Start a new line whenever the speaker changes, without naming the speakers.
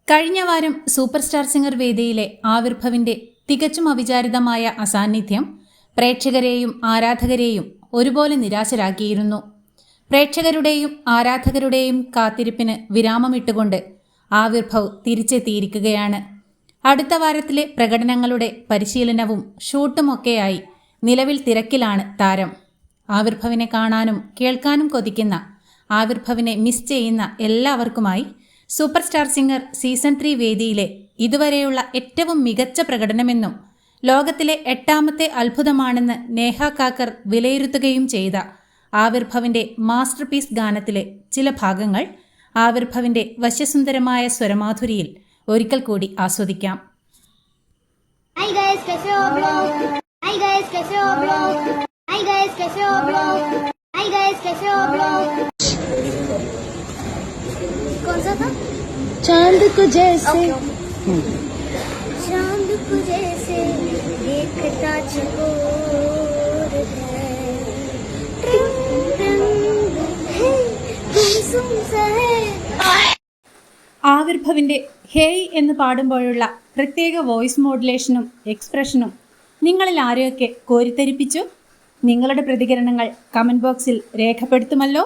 കഴിഞ്ഞ വാരം super star singer വേദിയിലെ ആവിർഭവിന്റെ തികച്ചും അവിചാരിതമായ അസാന്നിധ്യം പ്രേക്ഷകരെയും ആരാധകരെയും ഒരുപോലെ നിരാശരാക്കിയിരുന്നു. പ്രേക്ഷകരുടെയും ആരാധകരുടെയും കാത്തിരിപ്പിന് വിരാമമിട്ടുകൊണ്ട് ആവിർഭവ് തിരിച്ചെത്തിയിരിക്കുകയാണ്. അടുത്ത വാരത്തിലെ പ്രകടനങ്ങളുടെ പരിശീലനവും ഷൂട്ടുമൊക്കെയായി നിലവിൽ തിരക്കിലാണ് താരം. ആവിർഭവിനെ കാണാനും കേൾക്കാനും കൊതിക്കുന്ന, ആവിർഭവിനെ മിസ് ചെയ്യുന്ന എല്ലാവർക്കുമായി സൂപ്പർ സ്റ്റാർ സിംഗർ സീസൺ 3 വേദിയിലെ ഇതുവരെയുള്ള ഏറ്റവും മികച്ച പ്രകടനമെന്നും ലോകത്തിലെ 8ാമത്തെ അത്ഭുതമാണെന്ന് നേഹ കാക്കർ വിലയിരുത്തുകയും ചെയ്ത ആവിർഭവിന്റെ മാസ്റ്റർ പീസ് ഗാനത്തിലെ ചില ഭാഗങ്ങൾ ആവിർഭവിന്റെ വശ്യസുന്ദരമായ സ്വരമാധുരിയിൽ ഒരിക്കൽ കൂടി ആസ്വദിക്കാം.
चांद को जैसे चांद को जैसे देखता चकोर है गुमसुम सा है.
ആവിർഭവിന്റെ ഹേയ് എന്ന് പാടുമ്പോഴുള്ള പ്രത്യേക വോയിസ് മോഡുലേഷനും എക്സ്പ്രഷനും നിങ്ങളിൽ ആരെയൊക്കെ കോരിത്തരിപ്പിച്ചു? നിങ്ങളുടെ പ്രതികരണങ്ങൾ കമന്റ് ബോക്സിൽ രേഖപ്പെടുത്തുമല്ലോ.